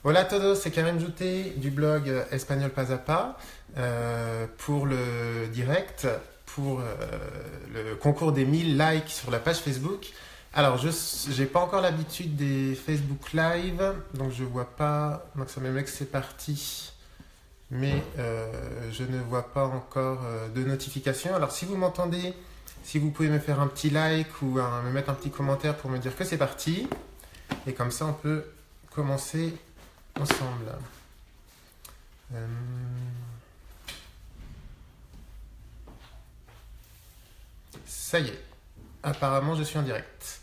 Hola a todos, c'est Karim Jouté du blog Espagnol Pas à Pas pour le direct, pour le concours des 1000 likes sur la page Facebook. Alors, je n'ai pas encore l'habitude des Facebook Live, donc je vois pas, donc ça me met que c'est parti, mais je ne vois pas encore de notification. Alors, si vous m'entendez, si vous pouvez me faire un petit like ou me mettre un petit commentaire pour me dire que c'est parti, et comme ça on peut commencer ensemble. Ça y est, apparemment je suis en direct.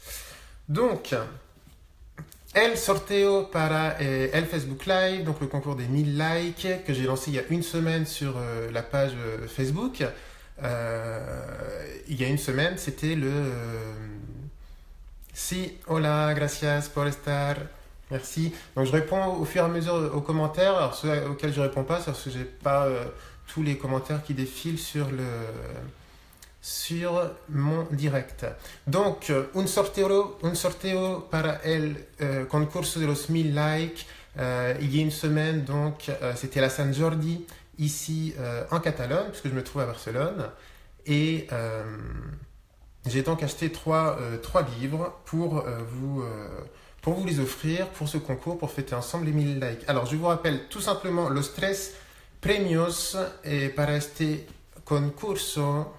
Donc, el sorteo para el Facebook Live, donc le concours des 1000 likes que j'ai lancé il y a une semaine sur la page Facebook. Il y a une semaine, c'était le Si, hola, gracias por estar. Merci. Donc je réponds au fur et à mesure aux commentaires. Alors ceux auxquels je réponds pas, c'est parce que j'ai pas tous les commentaires qui défilent sur mon direct. Donc un sorteo para el concurso de los 1000 likes. Il y a une semaine, donc c'était la Sant Jordi ici en Catalogne, puisque je me trouve à Barcelone, et j'ai donc acheté trois livres pour vous les offrir pour ce concours, pour fêter ensemble les 1000 likes. Alors, je vous rappelle tout simplement los tres premios para este concurso.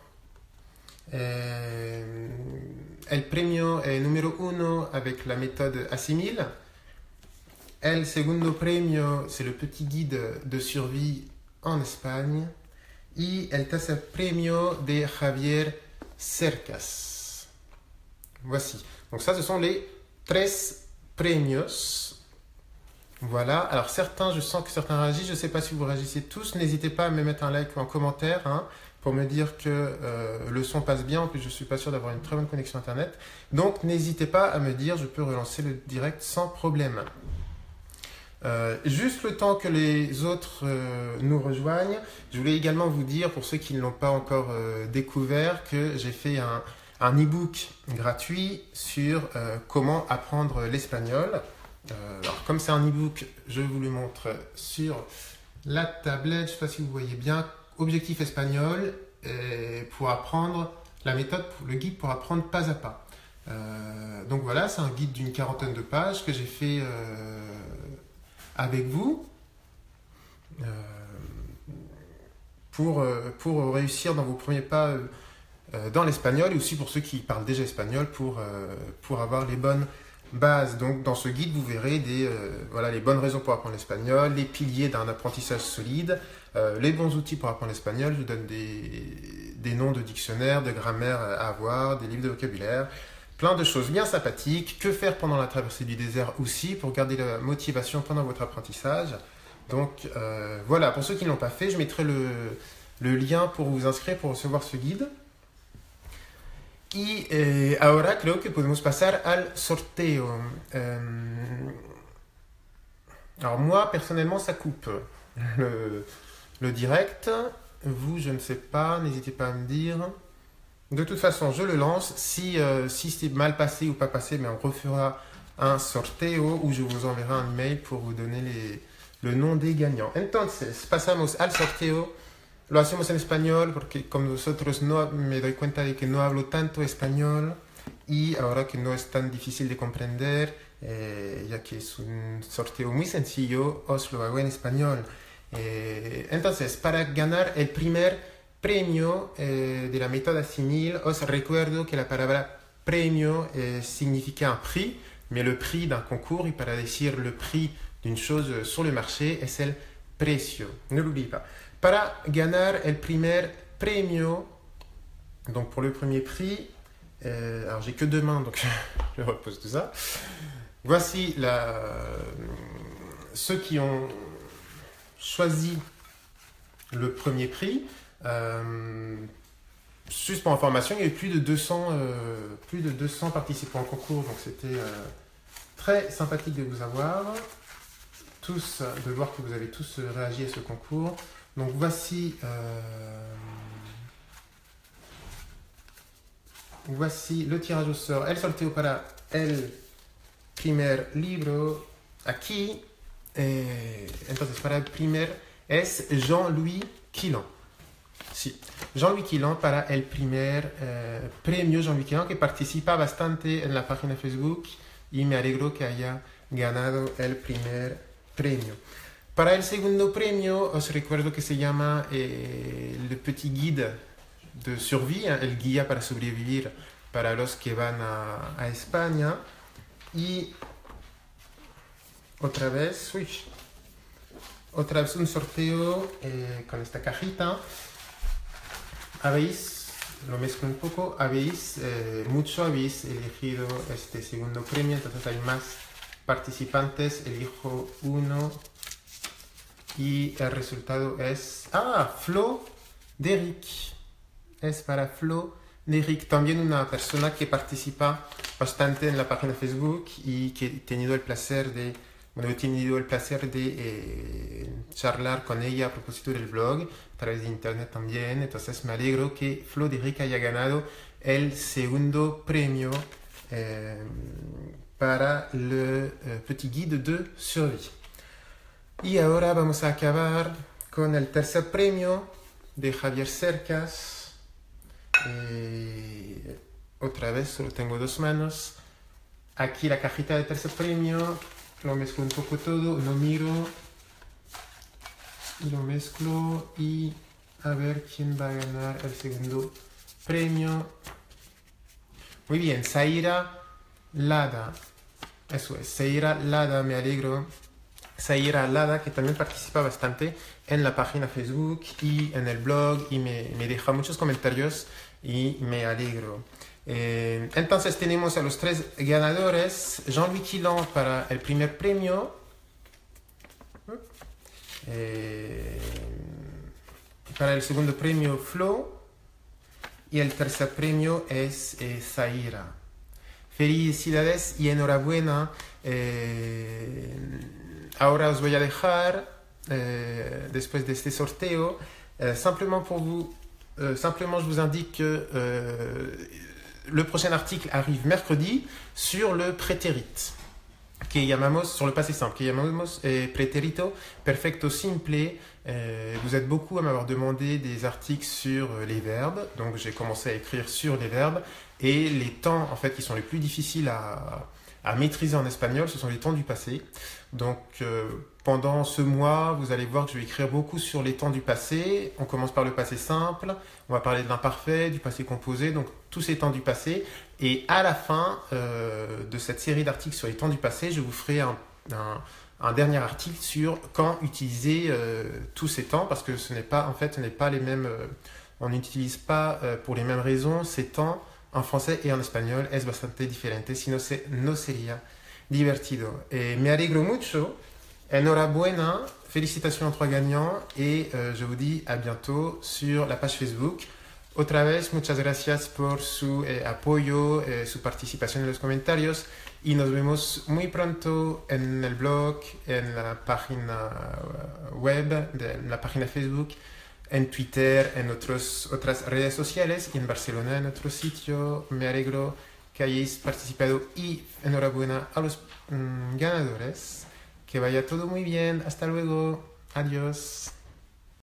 El premio número 1 avec la méthode Assimil. El segundo premio, c'est le petit guide de survie en Espagne. Y el tercer premio de Javier Cercas. Voici. Donc ça, ce sont les tres premios. Voilà. Alors certains, je sens que certains réagissent. Je ne sais pas si vous réagissez tous. N'hésitez pas à me mettre un like en commentaire pour me dire que le son passe bien. En plus, je ne suis pas sûr d'avoir une très bonne connexion Internet. Donc n'hésitez pas à me dire. Je peux relancer le direct sans problème. Juste le temps que les autres nous rejoignent, je voulais également vous dire, pour ceux qui ne l'ont pas encore découvert, que j'ai fait un e-book gratuit sur comment apprendre l'espagnol. Alors comme c'est un e-book, je vous le montre sur la tablette, je ne sais pas si vous voyez bien, Objectif espagnol pour apprendre la méthode, le guide pour apprendre pas à pas. Donc voilà, c'est un guide d'une 40aine de pages que j'ai fait avec vous pour réussir dans vos premiers pas dans l'espagnol, et aussi pour ceux qui parlent déjà espagnol pour avoir les bonnes bases. Donc dans ce guide, vous verrez les bonnes raisons pour apprendre l'espagnol, les piliers d'un apprentissage solide, les bons outils pour apprendre l'espagnol. Je vous donne des noms de dictionnaires, de grammaire à avoir, des livres de vocabulaire, plein de choses bien sympathiques. Que faire pendant la traversée du désert aussi, pour garder la motivation pendant votre apprentissage. Donc voilà, pour ceux qui ne l'ont pas fait, je mettrai le lien pour vous inscrire, pour recevoir ce guide. Y ahora creo que podemos pasar al sorteo. Alors moi, personnellement, ça coupe le direct. Vous, je ne sais pas, n'hésitez pas à me dire. De toute façon, je le lance. Si c'est mal passé ou pas passé, mais on refera un sorteo où je vous enverrai un email pour vous donner le nom des gagnants. Entonces, pasamos al sorteo. Lo hacemos en español porque como nosotros no me doy cuenta de que no hablo tanto español y ahora que no es tan difícil de comprender, ya que es un sorteo muy sencillo, os lo hago en español. Entonces, para ganar el primer premio de la méthode Assimil, os recuerdo que la palabra premio significa un prix, mais le prix d'un concours, y para decir le prix d'une chose sur le marché, es el precio. Ne l'oubliez pas. Para ganar el primer premio, donc pour le premier prix, alors j'ai que 2 mains, donc je repose tout ça. Voici ceux qui ont choisi le premier prix. Juste pour information, il y a eu plus de 200 participants au concours, donc c'était très sympathique de vous avoir, de voir que vous avez tous réagi à ce concours. Donc voici le tirage au sort. El sorteo para el primer libro aquí, entonces para el primer es Jean-Louis Quillan. Sí, Jean-Louis Quillan para el primer premio Jean-Louis Quillan, que participa bastante en la página Facebook y me alegro que haya ganado el primer premio. Para el segundo premio, os recuerdo que se llama Le Petit Guide de Survie, el guía para sobrevivir para los que van a España. Y otra vez un sorteo con esta cajita. Lo mezclo un poco, habéis elegido este segundo premio, entonces hay más participantes, elijo uno y el resultado es... Flo d'Eric. Es para Flo d'Eric, también una persona que participa bastante en la página Facebook y que he tenido el placer de charlar con ella a propósito del blog, a través de internet también. Entonces me alegro que Flo d'Eric haya ganado el segundo premio para le Petit Guide de Survie. Y ahora vamos a acabar con el tercer premio de Javier Cercas. Otra vez, solo tengo dos manos. Aquí la cajita de tercer premio. Lo mezclo un poco todo, lo miro y lo mezclo y a ver quién va a ganar el segundo premio. Muy bien, Zaira Lada. Eso es, Zaira Lada, me alegro. Zaira Lada, que también participa bastante en la página Facebook y en el blog y me deja muchos comentarios y me alegro. Entonces tenemos a los tres ganadores. Jean-Louis Quillan para el primer premio. Para el segundo premio, Flo. Y el tercer premio es Zaira. Felicidades y enhorabuena. Ahora os voy a dejar, después de este sorteo, simplement je vous indique que le prochain article arrive mercredi sur le pretérite, que llamamos, sur le passé simple, que llamamos pretérito perfecto simple. Vous êtes beaucoup à m'avoir demandé des articles sur les verbes, donc j'ai commencé à écrire sur les verbes, et les temps en fait qui sont les plus difficiles à maîtriser en espagnol, ce sont les temps du passé. Donc pendant ce mois, vous allez voir que je vais écrire beaucoup sur les temps du passé. On commence par le passé simple, on va parler de l'imparfait, du passé composé, donc tous ces temps du passé. Et à la fin de cette série d'articles sur les temps du passé, je vous ferai un dernier article sur quand utiliser tous ces temps, parce que ce n'est pas les mêmes, on n'utilise pas pour les mêmes raisons ces temps en français y en español. Es bastante diferente, si no sería divertido. Me alegro mucho, enhorabuena, félicitations aux trois gagnants et je vous dis à bientôt sur la page Facebook. Otra vez, muchas gracias por su apoyo, su participación en los comentarios y nos vemos muy pronto en el blog, en la página web, en la página Facebook, en Twitter, en otras redes sociales y en Barcelona, en otro sitio. Me alegro que hayáis participado y enhorabuena a los ganadores. Que vaya todo muy bien. Hasta luego. Adiós.